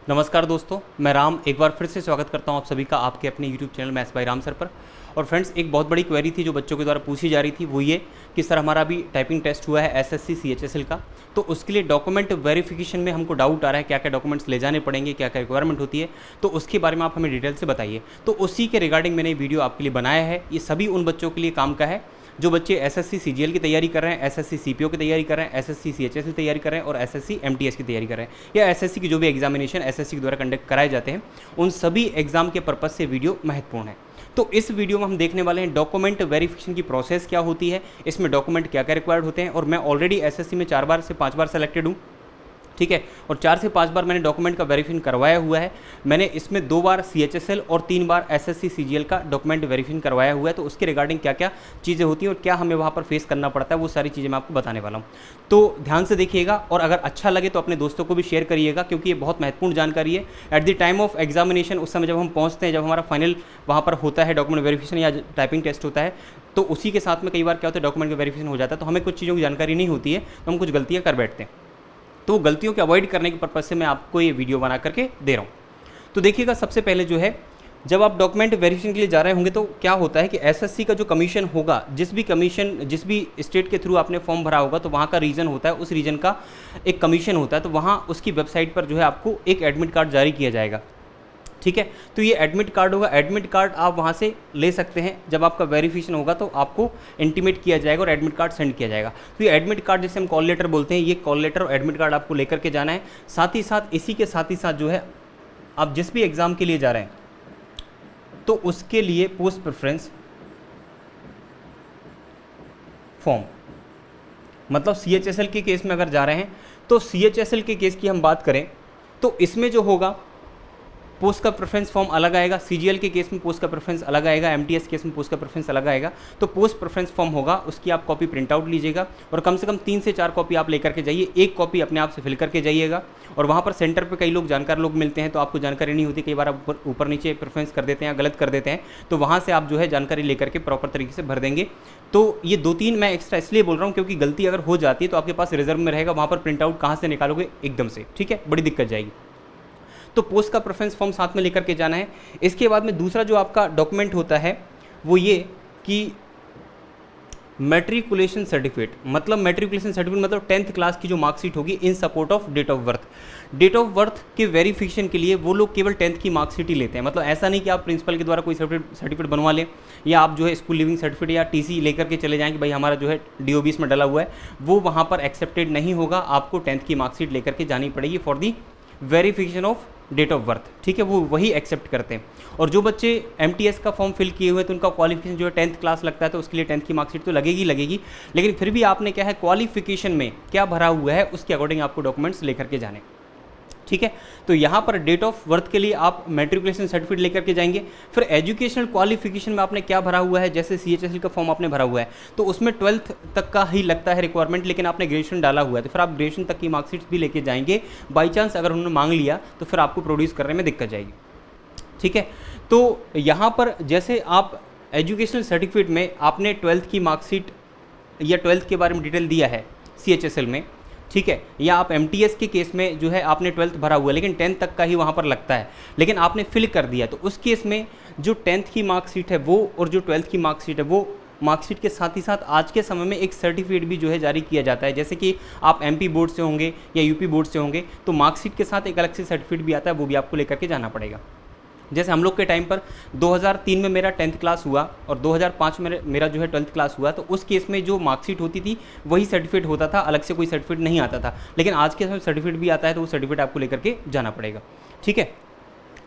नमस्कार दोस्तों, मैं राम एक बार फिर से स्वागत करता हूं आप सभी का आपके अपने YouTube channel maths by Ram sir पर। और फ्रेंड्स, एक बहुत बड़ी क्वेरी थी जो बच्चों के द्वारा पूछी जा रही थी, वो ये कि सर हमारा अभी टाइपिंग टेस्ट हुआ है एसएससी सीएचएसएल का, तो उसके लिए डॉक्यूमेंट वेरिफिकेशन में हमको डाउट आ रहा है क्या क्या डॉक्यूमेंट्स ले जाने पड़ेंगे, क्या क्या रिक्वायरमेंट होती है, तो उसके बारे में आप हमें डिटेल से बताइए। तो उसी के रिगार्डिंग मैंने वीडियो आपके लिए बनाया है। ये सभी उन बच्चों के लिए काम का है जो बच्चे एसएससी सीजीएल की तैयारी कर रहे हैं, एसएससी सीपीओ की तैयारी कर रहे हैं, एसएससी सीएचएसएल की तैयारी कर रहे हैं और एसएससी एमटीएस की तैयारी कर रहे हैं, या एसएससी की जो भी एग्जामिनेशन एसएससी के द्वारा कंडक्ट कराए जाते हैं, उन सभी एग्जाम के पर्पज से वीडियो महत्वपूर्ण है। तो इस वीडियो में हम देखने वाले हैं डॉक्यूमेंट वेरिफिकेशन की प्रोसेस क्या होती है, इसमें डॉक्यूमेंट क्या क्या रिक्वायर्ड होते हैं। और मैं ऑलरेडी एसएससी में 4 बार से 5 बार सेलेक्टेड हूँ, ठीक है, और 4 से 5 बार मैंने डॉक्यूमेंट का वेरिफिकेशन करवाया हुआ है। मैंने इसमें 2 बार सीएचएसएल और 3 बार एसएससी सीजीएल का डॉक्यूमेंट वेरिफिकेशन करवाया हुआ है। तो उसके रिगार्डिंग क्या क्या चीज़ें होती हैं और क्या हमें वहाँ पर फेस करना पड़ता है, वो सारी चीज़ें मैं आपको बताने वाला हूँ। तो ध्यान से देखिएगा और अगर अच्छा लगे तो अपने दोस्तों को भी शेयर करिएगा, क्योंकि ये बहुत महत्वपूर्ण जानकारी है। At the time of examination, उस समय जब हम पहुँचते हैं, जब हमारा फाइनल वहाँ पर होता है डॉक्यूमेंट वेरिफिकेशन या टाइपिंग टेस्ट होता है, तो उसी के साथ में कई बार क्या होता है डॉक्यूमेंट का वेरिफिकेशन हो जाता है, तो हमें कुछ चीज़ों की जानकारी नहीं होती है, तो हम कुछ गलतियाँ कर बैठते हैं। तो गलतियों को अवॉइड करने के पर्पज़ से मैं आपको ये वीडियो बना करके दे रहा हूँ। तो देखिएगा, सबसे पहले जो है, जब आप डॉक्यूमेंट वेरिफिकेशन के लिए जा रहे होंगे तो क्या होता है कि एसएससी का जो कमीशन होगा, जिस भी स्टेट के थ्रू आपने फॉर्म भरा होगा, तो वहाँ का रीजन होता है, उस रीजन का एक कमीशन होता है। तो वहाँ उसकी वेबसाइट पर जो है आपको एक एडमिट कार्ड जारी किया जाएगा, ठीक है। तो ये एडमिट कार्ड होगा, एडमिट कार्ड आप वहाँ से ले सकते हैं। जब आपका वेरिफिकेशन होगा तो आपको इंटीमेट किया जाएगा और एडमिट कार्ड सेंड किया जाएगा। तो ये एडमिट कार्ड, जिसे हम कॉल लेटर बोलते हैं, ये कॉल लेटर और एडमिट कार्ड आपको लेकर के जाना है। साथ ही साथ इसी के साथ ही साथ जो है, आप जिस भी एग्ज़ाम के लिए जा रहे हैं तो उसके लिए पोस्ट प्रेफरेंस फॉर्म, मतलब सीएचएसएल के केस में अगर जा रहे हैं तो सीएचएसएल के केस की हम बात करें तो इसमें जो होगा पोस्ट का प्रेफरेंस फॉर्म अलग आएगा। सीजीएल के केस में पोस्ट का प्रेफरेंस अलग आएगा, एमटीएस केस में पोस्ट का प्रेफरेंस अलग आएगा। तो पोस्ट प्रेफरेंस फॉर्म होगा, उसकी आप कॉपी प्रिंट आउट लीजिएगा और कम से कम 3 से 4 कॉपी आप लेकर के जाइए। एक कॉपी अपने आप से फिल करके जाइएगा। और वहाँ पर सेंटर पर कई लोग जानकार लोग मिलते हैं, तो आपको जानकारी नहीं होती, कई बार आप ऊपर नीचे प्रेफरेंस कर देते हैं या गलत कर देते हैं, तो वहाँ से आप जो है जानकारी लेकर के प्रॉपर तरीके से भर देंगे। तो ये 2-3 मैं एक्स्ट्रा इसलिए बोल रहा हूँ क्योंकि गलती अगर हो जाती है तो आपके पास रिजर्व में रहेगा, वहाँ पर प्रिंट आउट कहाँ से निकालोगे एकदम से, ठीक है, बड़ी दिक्कत जाएगी। तो पोस्ट का प्रेफरेंस फॉर्म साथ में लेकर के जाना है। इसके बाद में दूसरा जो आपका डॉक्यूमेंट होता है वो ये कि मैट्रिकुलेशन सर्टिफिकेट, मतलब मैट्रिकुलेशन सर्टिफिकेट मतलब 10th क्लास की जो मार्कशीट होगी in support of date of birth. Date of birth के वेरिफिकेशन के लिए वो लोग केवल 10th की मार्कशीट ही लेते हैं। मतलब ऐसा नहीं कि आप प्रिंसिपल के द्वारा कोई सर्टिफिकेट बनवा लें, या आप जो है स्कूल लिविंग सर्टिफिकेट या टीसी लेकर के चले जाएंगे, भाई हमारा जो है डीओबी इसमें डला हुआ है, वो वहाँ पर एक्सेप्टेड नहीं होगा। आपको 10th की मार्कशीट लेकर के जानी पड़ेगी for the verification of date of birth, ठीक है, वो वही एक्सेप्ट करते हैं। और जो बच्चे एमटीएस का फॉर्म फिल किए हुए हैं तो उनका क्वालिफिकेशन जो है 10th क्लास लगता है, तो उसके लिए 10th की मार्कशीट तो लगेगी, लेकिन फिर भी आपने क्या है क्वालिफिकेशन में क्या भरा हुआ है उसके अकॉर्डिंग आपको डॉक्यूमेंट्स लेकर के जाने, ठीक है। तो यहाँ पर डेट ऑफ बर्थ के लिए आप मैट्रिकुलेशन सर्टिफिकेट लेकर के जाएंगे। फिर एजुकेशनल क्वालिफिकेशन में आपने क्या भरा हुआ है, जैसे सीएचएसएल का फॉर्म आपने भरा हुआ है तो उसमें 12th तक का ही लगता है रिक्वायरमेंट, लेकिन आपने ग्रेजुएशन डाला हुआ है तो फिर आप ग्रेजुएशन तक की मार्कशीट भी लेके जाएंगे। बाई चांस अगर उन्होंने मांग लिया तो फिर आपको प्रोड्यूस करने में दिक्कत जाएगी, ठीक है। तो यहाँ पर जैसे आप एजुकेशनल सर्टिफिकेट में आपने 12th की मार्कशीट या 12th के बारे में डिटेल दिया है सीएचएसएल में, ठीक है, या आप एमटीएस के केस में जो है आपने 12th भरा हुआ है लेकिन 10th तक का ही वहाँ पर लगता है, लेकिन आपने फिल कर दिया, तो उस केस में जो 10th की मार्कशीट है वो और जो 12th की मार्कशीट है वो मार्कशीट के साथ ही साथ आज के समय में एक सर्टिफिकेट भी जो है जारी किया जाता है। जैसे कि आप एमपी बोर्ड से होंगे या यूपी बोर्ड से होंगे तो मार्कशीट के साथ एक अलग से सर्टिफिकेट भी आता है, वो भी आपको लेकर के जाना पड़ेगा। जैसे हम लोग के टाइम पर 2003 में मेरा 10th क्लास हुआ और 2005 में मेरा जो है 12th क्लास हुआ, तो उस केस में जो मार्कशीट होती थी वही सर्टिफिकेट होता था, अलग से कोई सर्टिफिकेट नहीं आता था। लेकिन आज के समय सर्टिफिकेट भी आता है, तो वो सर्टिफिकेट आपको लेकर के जाना पड़ेगा, ठीक है।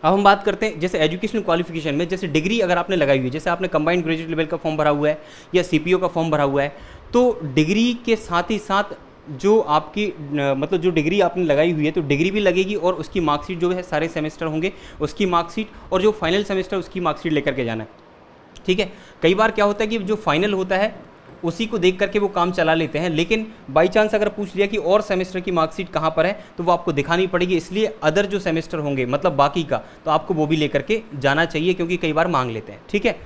अब हम बात करते हैं जैसे एजुकेशनल क्वालिफिकेशन में, जैसे डिग्री अगर आपने लगाई हुई है, जैसे आपने कंबाइंड ग्रेजुएट लेवल का फॉर्म भरा हुआ है या सीपीओ का फॉर्म भरा हुआ है, तो डिग्री के साथ ही साथ जो आपकी मतलब जो डिग्री आपने लगाई हुई है तो डिग्री भी लगेगी और उसकी मार्कशीट जो है सारे सेमेस्टर होंगे उसकी मार्कशीट और जो फाइनल सेमेस्टर उसकी मार्कशीट लेकर के जाना है, ठीक है। कई बार क्या होता है कि जो फाइनल होता है उसी को देख करके वो काम चला लेते हैं, लेकिन बाई चांस अगर पूछ लिया कि और सेमेस्टर की मार्कशीट कहाँ पर है तो वो आपको दिखानी पड़ेगी। इसलिए अदर जो सेमेस्टर होंगे मतलब बाकी का, तो आपको वो भी लेकर के जाना चाहिए क्योंकि कई बार मांग लेते हैं, ठीक है।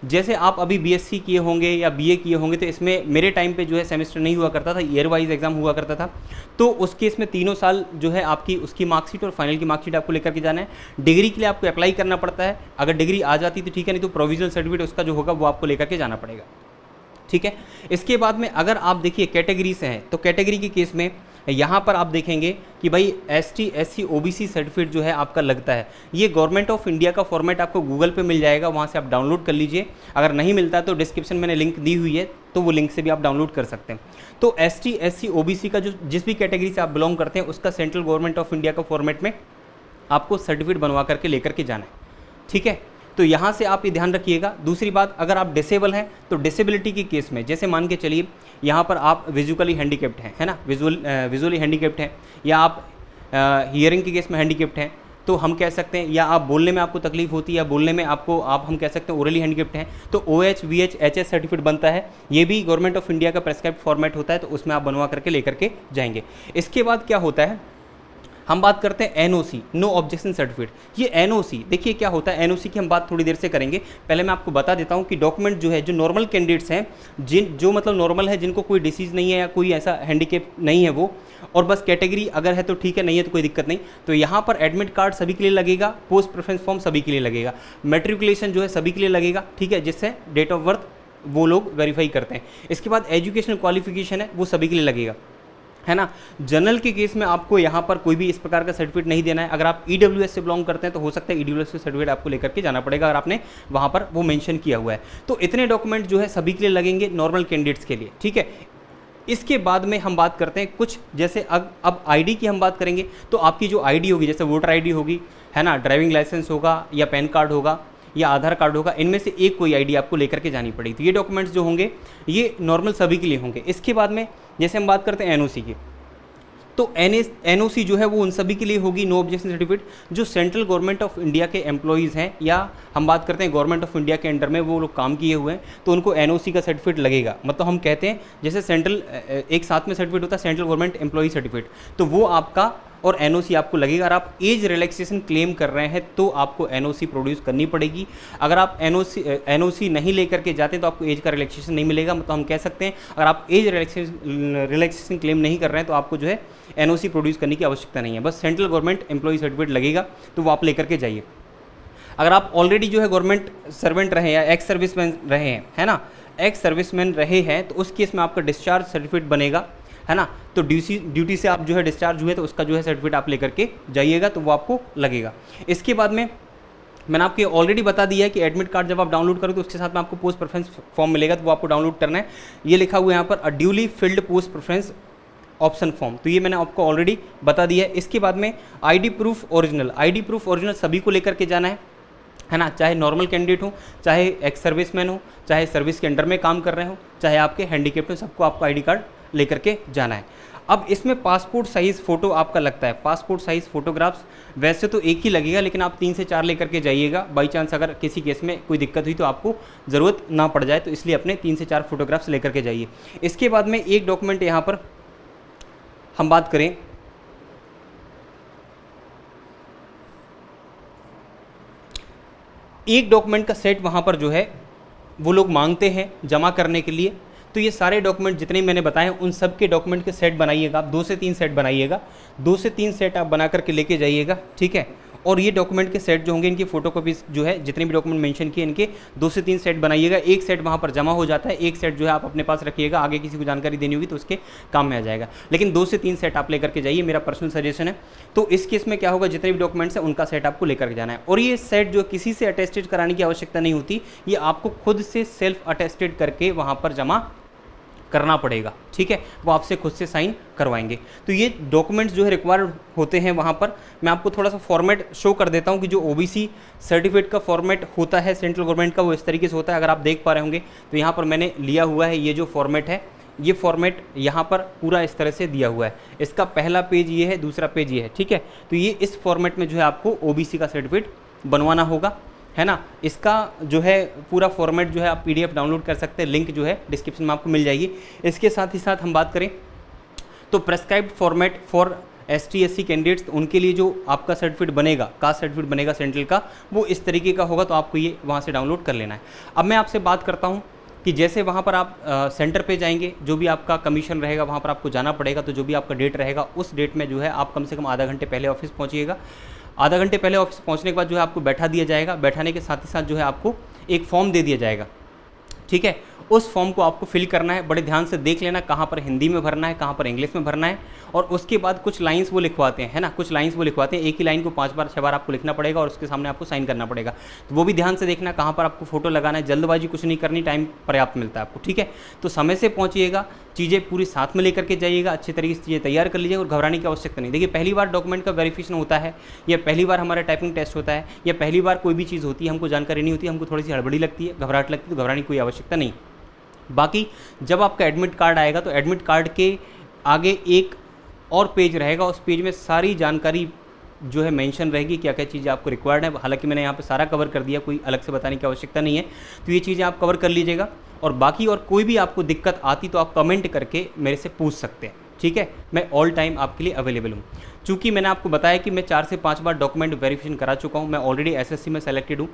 जैसे आप अभी बीएससी किए होंगे या बीए किए होंगे, तो इसमें मेरे टाइम पे जो है सेमेस्टर नहीं हुआ करता था, ईयर वाइज एग्जाम हुआ करता था। तो उस केस में तीनों साल जो है आपकी उसकी मार्कशीट और फाइनल की मार्कशीट आपको लेकर के जाना है। डिग्री के लिए आपको अप्लाई करना पड़ता है, अगर डिग्री आ जाती तो ठीक है, नहीं तो प्रोविजनल सर्टिफिकेट उसका जो होगा वो आपको लेकर के जाना पड़ेगा, ठीक है। इसके बाद में अगर आप देखिए कैटेगरी से हैं, तो कैटेगरी के केस में यहाँ पर आप देखेंगे कि भाई एसटी, एससी, ओबीसी सर्टिफिकेट जो है आपका लगता है। ये गवर्नमेंट ऑफ इंडिया का फॉर्मेट आपको गूगल पे मिल जाएगा, वहाँ से आप डाउनलोड कर लीजिए। अगर नहीं मिलता है तो डिस्क्रिप्शन मैंने लिंक दी हुई है, तो वो लिंक से भी आप डाउनलोड कर सकते हैं। तो एसटी, एससी, ओबीसी का जो जिस भी कैटेगरी से आप बिलोंग करते हैं, उसका सेंट्रल गवर्नमेंट ऑफ इंडिया का फॉर्मेट में आपको सर्टिफिकेट बनवा करके लेकर के जाना है, ठीक है। तो यहाँ से आप ये ध्यान रखिएगा। दूसरी बात, अगर आप डिसेबल हैं तो डिसेबिलिटी के केस में, जैसे मान के चलिए यहाँ पर आप विजुअली हैंडीकेप्ड हैं, है ना, विजुअली हैंडीकेप्ड हैं, या आप हियरिंग के केस में हैंडीकेप्ड हैं, तो हम कह सकते हैं, या आप बोलने में आपको तकलीफ होती है, या बोलने में आपको हम कह सकते हैं ओरली हैंडीकेप्ड हैं, तो OH, VH, HS सर्टिफिकेट बनता है। ये भी गवर्नमेंट ऑफ इंडिया का प्रेस्क्राइब्ड फॉर्मेट होता है, तो उसमें आप बनवा करके लेकर के जाएंगे। इसके बाद क्या होता है, हम बात करते हैं NOC, नो ऑब्जेक्शन सर्टिफिकेट। ये NOC देखिए क्या होता है, NOC की हम बात थोड़ी देर से करेंगे। पहले मैं आपको बता देता हूँ कि डॉक्यूमेंट जो है, जो नॉर्मल कैंडिडेट्स हैं, जो मतलब नॉर्मल है, जिनको कोई डिसीज़ नहीं है या कोई ऐसा हैंडीकेप नहीं है वो, और बस कैटेगरी अगर है तो ठीक है, नहीं है तो कोई दिक्कत नहीं। तो यहाँ पर एडमिट कार्ड सभी के लिए लगेगा, पोस्ट प्रेफरेंस फॉर्म सभी के लिए लगेगा, मेट्रिकुलेशन जो है सभी के लिए लगेगा, ठीक है, जिससे डेट ऑफ बर्थ वो लोग वेरीफाई करते हैं। इसके बाद एजुकेशनल क्वालिफिकेशन है वो सभी के लिए लगेगा, है ना। जनरल के केस में आपको यहाँ पर कोई भी इस प्रकार का सर्टिफिकेट नहीं देना है। अगर आप EWS से बिलोंग करते हैं तो हो सकता है EWS का सर्टिफिकेट आपको लेकर के जाना पड़ेगा, अगर आपने वहाँ पर वो मेंशन किया हुआ है। तो इतने डॉक्यूमेंट जो है सभी के लिए लगेंगे, नॉर्मल कैंडिडेट्स के लिए, ठीक है। इसके बाद में हम बात करते हैं कुछ, जैसे अब ID की हम बात करेंगे, तो आपकी जो ID होगी, जैसे वोटर ID होगी, है ना, ड्राइविंग लाइसेंस होगा, या पैन कार्ड होगा, या आधार कार्ड होगा, इनमें से एक कोई ID आपको लेकर के जानी पड़ेगी। तो ये डॉक्यूमेंट्स जो होंगे ये नॉर्मल सभी के लिए होंगे। इसके बाद में जैसे हम बात करते हैं NOC की, तो NOC जो है वो उन सभी के लिए होगी, नो ऑब्जेक्शन सर्टिफिकेट, जो सेंट्रल गवर्नमेंट ऑफ इंडिया के एम्प्लॉयज़ हैं, या हम बात करते हैं गवर्नमेंट ऑफ इंडिया के अंडर में वो लोग काम किए हुए हैं, तो उनको NOC का सर्टिफिकेट लगेगा। मतलब हम कहते हैं जैसे सेंट्रल एक साथ में सर्टिफिकेट होता है, सेंट्रल गवर्नमेंट एम्प्लॉय सर्टिफिकेट, तो वो आपका और NOC आपको लगेगा। अगर आप एज रिलैक्सेशन क्लेम कर रहे हैं तो आपको NOC प्रोड्यूस करनी पड़ेगी। अगर आप NOC नहीं लेकर के जाते तो आपको एज का रिलैक्सेशन नहीं मिलेगा। मतलब हम कह सकते हैं अगर आप एज रिलैक्सेशन क्लेम नहीं कर रहे हैं तो आपको जो है NOC प्रोड्यूस करने की आवश्यकता नहीं है, बस सेंट्रल गवर्नमेंट एम्प्लॉय सर्टिफिकेट लगेगा, तो वो आप लेकर के जाइए। अगर आप ऑलरेडी जो है गवर्नमेंट सर्वेंट रहे या एक्स सर्विसमैन रहे हैं, है ना, एक्स सर्विसमैन रहे हैं, तो उस केस में आपका डिस्चार्ज सर्टिफिकेट बनेगा, है ना। तो ड्यूटी से आप जो है डिस्चार्ज हुए तो उसका जो है सर्टिफिकेट आप लेकर के जाइएगा, तो वो आपको लगेगा। इसके बाद में मैंने आपको ऑलरेडी बता दिया है कि एडमिट कार्ड जब आप डाउनलोड करोगे तो उसके साथ में आपको पोस्ट प्रेफरेंस फॉर्म मिलेगा, तो वो आपको डाउनलोड करना है। ये लिखा हुआ है यहाँ पर a duly filled post preference option form, तो ये मैंने आपको ऑलरेडी बता दिया है। इसके बाद में ID प्रूफ ओरिजिनल सभी को लेकर के जाना है ना, चाहे नॉर्मल कैंडिडेट हो, चाहे एक्स सर्विसमैन हो, चाहे सर्विस के अंडर में काम कर रहे हो, चाहे आपके हैंडीकेप्ड हो, सबको आपको ID कार्ड लेकर के जाना है। अब इसमें पासपोर्ट साइज़ फ़ोटो आपका लगता है, पासपोर्ट साइज़ फ़ोटोग्राफ्स वैसे तो एक ही लगेगा, लेकिन आप 3 से 4 लेकर के जाइएगा। बाई चांस अगर किसी केस में कोई दिक्कत हुई तो आपको ज़रूरत ना पड़ जाए, तो इसलिए अपने 3 से 4 फोटोग्राफ्स लेकर के जाइए। इसके बाद में एक डॉक्यूमेंट यहाँ पर हम बात करें, एक डॉक्यूमेंट का सेट वहाँ पर जो है वो लोग मांगते हैं जमा करने के लिए। तो ये सारे डॉक्यूमेंट जितने मैंने बताए हैं उन सब के डॉक्यूमेंट के सेट बनाइएगा आप, 2 से 3 सेट बनाइएगा, 2 से 3 सेट आप बना करके लेके जाइएगा, ठीक है। और ये डॉक्यूमेंट के सेट जो होंगे इनकी फोटोकॉपीज जो है, जितने भी डॉक्यूमेंट मेंशन किए इनके 2 से 3 सेट बनाइएगा। एक सेट वहाँ पर जमा हो जाता है, एक सेट जो है आप अपने पास रखिएगा, आगे किसी को जानकारी देनी होगी तो उसके काम में आ जाएगा। लेकिन 2 से 3 सेट आप लेकर के जाइए, मेरा पर्सनल सजेशन है। तो इस केस में क्या होगा, जितने भी डॉक्यूमेंट्स हैं उनका सेट आपको लेकर के जाना है। और ये सेट जो किसी से अटेस्टेड कराने की आवश्यकता नहीं होती, ये आपको खुद से सेल्फ अटेस्टेड करके वहाँ पर जमा करना पड़ेगा, ठीक है। वो आपसे खुद से साइन करवाएंगे। तो ये डॉक्यूमेंट्स जो है रिक्वायर्ड होते हैं वहाँ पर। मैं आपको थोड़ा सा फॉर्मेट शो कर देता हूँ कि जो OBC सर्टिफिकेट का फॉर्मेट होता है सेंट्रल गवर्नमेंट का, वो इस तरीके से होता है। अगर आप देख पा रहे होंगे तो यहाँ पर मैंने लिया हुआ है ये जो फॉर्मेट है, ये फॉर्मेट यहाँ पर पूरा इस तरह से दिया हुआ है। इसका पहला पेज ये है, दूसरा पेज ये है, ठीक है। तो ये इस फॉर्मेट में जो है आपको OBC का सर्टिफिकेट बनवाना होगा, है ना। इसका जो है पूरा फॉर्मेट जो है आप PDF डाउनलोड कर सकते हैं, लिंक जो है डिस्क्रिप्शन में आपको मिल जाएगी। इसके साथ ही साथ हम बात करें तो prescribed format for ST SC candidates, उनके लिए जो आपका सर्टिफिकेट बनेगा, कास्ट सर्टिफिकेट बनेगा सेंट्रल का, वो इस तरीके का होगा, तो आपको ये वहाँ से डाउनलोड कर लेना है। अब मैं आपसे बात करता हूँ कि जैसे वहाँ पर आप सेंटर पे जाएंगे, जो भी आपका कमीशन रहेगा वहाँ पर आपको जाना पड़ेगा, तो जो भी आपका डेट रहेगा उस डेट में जो है आप कम से कम आधा घंटे पहले ऑफिस पहुँचिएगा। आधा घंटे पहले ऑफिस पहुँचने के बाद जो है आपको बैठा दिया जाएगा, बैठाने के साथ ही साथ जो है आपको एक फॉर्म दे दिया जाएगा, ठीक है। उस फॉर्म को आपको फिल करना है, बड़े ध्यान से देख लेना कहाँ पर हिंदी में भरना है, कहाँ पर इंग्लिश में भरना है, और उसके बाद कुछ लाइंस वो लिखवाते हैं, है ना, कुछ लाइंस वो लिखवाते हैं, एक ही लाइन को 5 बार 6 बार आपको लिखना पड़ेगा और उसके सामने आपको साइन करना पड़ेगा। तो वो भी ध्यान से देखना कहाँ पर आपको फोटो लगाना है, जल्दबाजी कुछ नहीं करनी, टाइम पर्याप्त मिलता है आपको, ठीक है। तो समय से पहुँचिएगा, चीज़ें पूरी साथ में लेकर के जाइएगा, अच्छे तरीके से चीज़ें तैयार कर लीजिएगा और घबराने की आवश्यकता नहीं। देखिए पहली बार डॉक्यूमेंट का वेरिफिकेशन होता है, या पहली बार हमारा टाइपिंग टेस्ट होता है, या पहली बार कोई भी चीज़ होती है, हमको जानकारी नहीं होती, हमको थोड़ी सी हड़बड़ी लगती है, घबराहट लगती है, तो घबराने की कोई आवश्यकता नहीं। बाकी जब आपका एडमिट कार्ड आएगा तो एडमिट कार्ड के आगे एक और पेज रहेगा, उस पेज में सारी जानकारी जो है मेंशन रहेगी, क्या क्या चीज़ें आपको रिक्वायर्ड है। हालांकि मैंने यहाँ पे सारा कवर कर दिया, कोई अलग से बताने की आवश्यकता नहीं है, तो ये चीज़ें आप कवर कर लीजिएगा। और बाकी और कोई भी आपको दिक्कत आती तो आप कमेंट करके मेरे से पूछ सकते हैं, ठीक है। मैं ऑल टाइम आपके लिए अवेलेबल हूँ। चूँकि मैंने आपको बताया कि मैं 4 से 5 बार डॉक्यूमेंट वेरिफिकेशन करा चुका हूँ, मैं ऑलरेडी SSC में सेलेक्टेड हूँ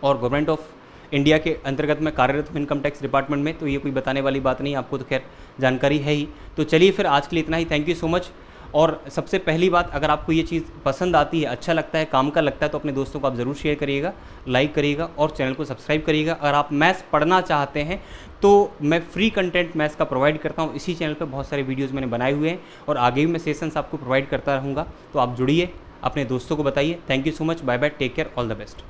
और गवर्नमेंट ऑफ इंडिया के अंतर्गत मैं कार्यरत हूँ इनकम टैक्स डिपार्टमेंट में, तो ये कोई बताने वाली बात नहीं, आपको तो खैर जानकारी है ही। तो चलिए फिर आज के लिए इतना ही, थैंक यू सो मच। और सबसे पहली बात, अगर आपको ये चीज़ पसंद आती है, अच्छा लगता है, काम का लगता है, तो अपने दोस्तों को आप ज़रूर शेयर करिएगा, लाइक करिएगा और चैनल को सब्सक्राइब करिएगा। अगर आप मैथ्स पढ़ना चाहते हैं तो मैं फ्री कंटेंट मैथ्स का प्रोवाइड करता हूँ, इसी चैनल पर बहुत सारे वीडियोज़ मैंने बनाए हुए हैं और आगे भी मैं सेशंस आपको प्रोवाइड करता रहूँगा, तो आप जुड़िए, अपने दोस्तों को बताइए। Thank you so much, bye bye, take care, all the best.